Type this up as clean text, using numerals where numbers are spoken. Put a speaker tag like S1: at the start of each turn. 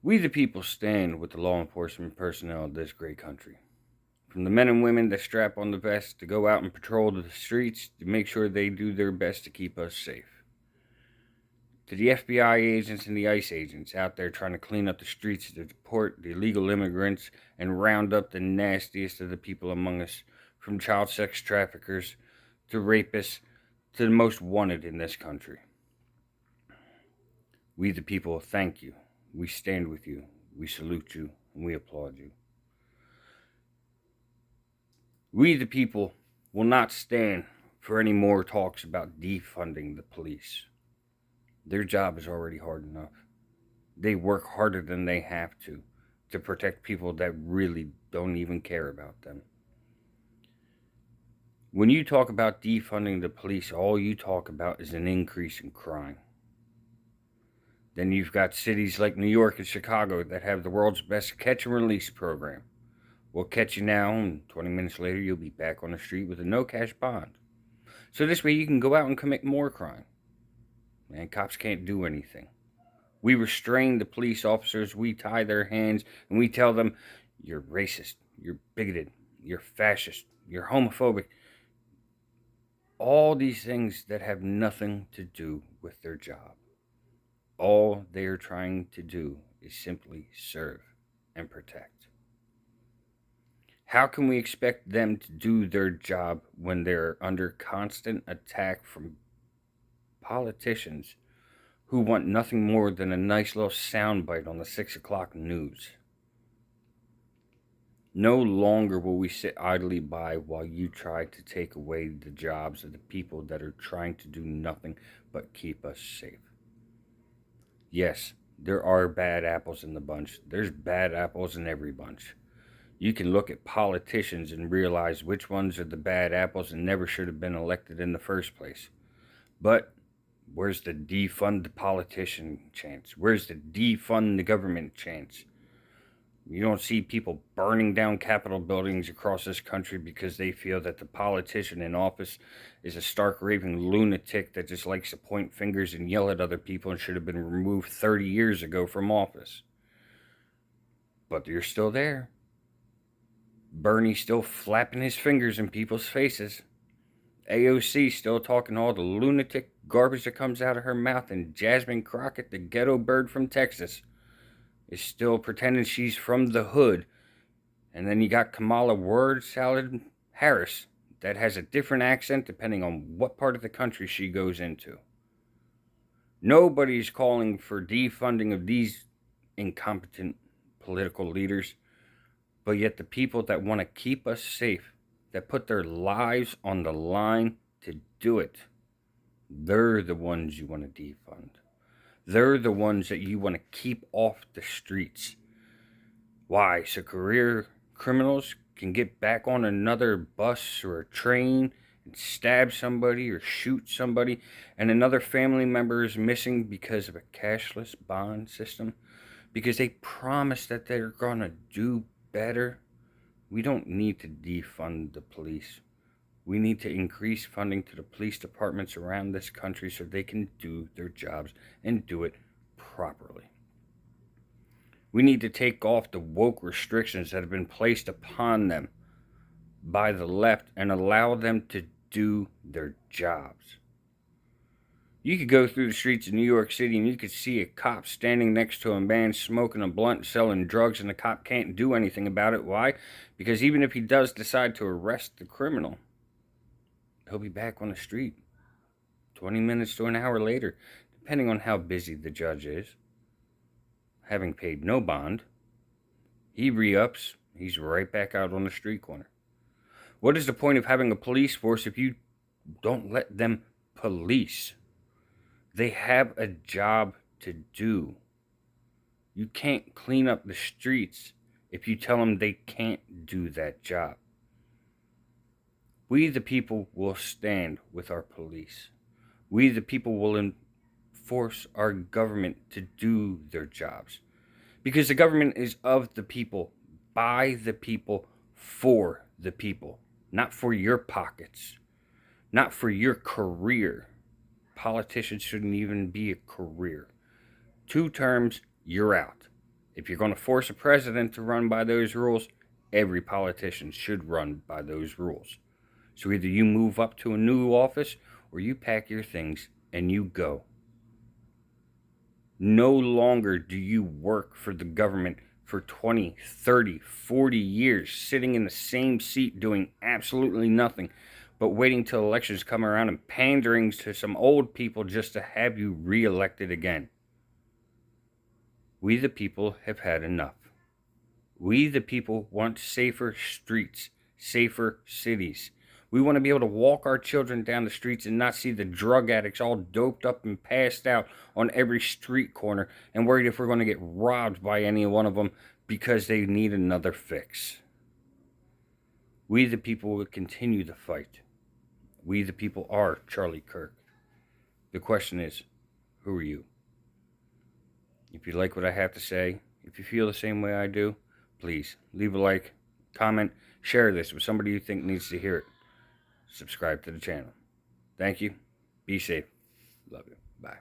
S1: We the people stand with the law enforcement personnel of this great country. From the men and women that strap on the vest to go out and patrol the streets to make sure they do their best to keep us safe. To the FBI agents and the ICE agents out there trying to clean up the streets to deport the illegal immigrants and round up the nastiest of the people among us, from child sex traffickers to rapists to the most wanted in this country. We the people thank you. We stand with you. We salute you and we applaud you. We the people will not stand for any more talks about defunding the police. Their job is already hard enough. They work harder than they have to protect people that really don't even care about them. When you talk about defunding the police, all you talk about is an increase in crime. Then you've got cities like New York and Chicago that have the world's best catch and release program. We'll catch you now, and 20 minutes later, you'll be back on the street with a no cash bond. So this way, you can go out and commit more crime. And cops can't do anything. We restrain the police officers, we tie their hands, and we tell them, you're racist, you're bigoted, you're fascist, you're homophobic. All these things that have nothing to do with their job. All they are trying to do is simply serve and protect. How can we expect them to do their job when they're under constant attack from politicians who want nothing more than a nice little soundbite on the 6 o'clock news? No longer will we sit idly by while you try to take away the jobs of the people that are trying to do nothing but keep us safe. Yes, there are bad apples in the bunch. There's bad apples in every bunch. You can look at politicians and realize which ones are the bad apples and never should have been elected in the first place. But where's the defund the politician chance? Where's the defund the government chance? You don't see people burning down Capitol buildings across this country because they feel that the politician in office is a stark raving lunatic that just likes to point fingers and yell at other people and should have been removed 30 years ago from office. But you're still there. Bernie's still flapping his fingers in people's faces. AOC still talking all the lunatic garbage that comes out of her mouth, and Jasmine Crockett, the ghetto bird from Texas, is still pretending she's from the hood. And then you got Kamala Word Salad Harris that has a different accent depending on what part of the country she goes into. Nobody's calling for defunding of these incompetent political leaders, but yet the people that want to keep us safe, that put their lives on the line to do it, they're the ones you want to defund. They're the ones that you want to keep off the streets. Why? So career criminals can get back on another bus or a train and stab somebody or shoot somebody, and another family member is missing because of a cashless bond system, because they promised that they're going to do better. We don't need to defund the police. We need to increase funding to the police departments around this country so they can do their jobs and do it properly. We need to take off the woke restrictions that have been placed upon them by the left and allow them to do their jobs. You could go through the streets of New York City and you could see a cop standing next to a man smoking a blunt, selling drugs, and the cop can't do anything about it. Why? Because even if he does decide to arrest the criminal, he'll be back on the street 20 minutes to an hour later, depending on how busy the judge is. Having paid no bond, he re-ups, he's right back out on the street corner. What is the point of having a police force if you don't let them police? They have a job to do. You can't clean up the streets if you tell them they can't do that job. We, the people, will stand with our police. We, the people, will enforce our government to do their jobs. Because the government is of the people, by the people, for the people. Not for your pockets. Not for your career. Politicians shouldn't even be a career. 2 terms, you're out. If you're going to force a president to run by those rules, every politician should run by those rules. So either you move up to a new office or you pack your things and you go. No longer do you work for the government for 20, 30, 40 years, sitting in the same seat doing absolutely nothing, but waiting till elections come around and pandering to some old people just to have you reelected again. We the people have had enough. We the people want safer streets, safer cities. We want to be able to walk our children down the streets and not see the drug addicts all doped up and passed out on every street corner and worried if we're going to get robbed by any one of them because they need another fix. We the people will continue the fight. We the people are Charlie Kirk. The question is, who are you? If you like what I have to say, if you feel the same way I do, please leave a like, comment, share this with somebody you think needs to hear it. Subscribe to the channel. Thank you. Be safe. Love you. Bye.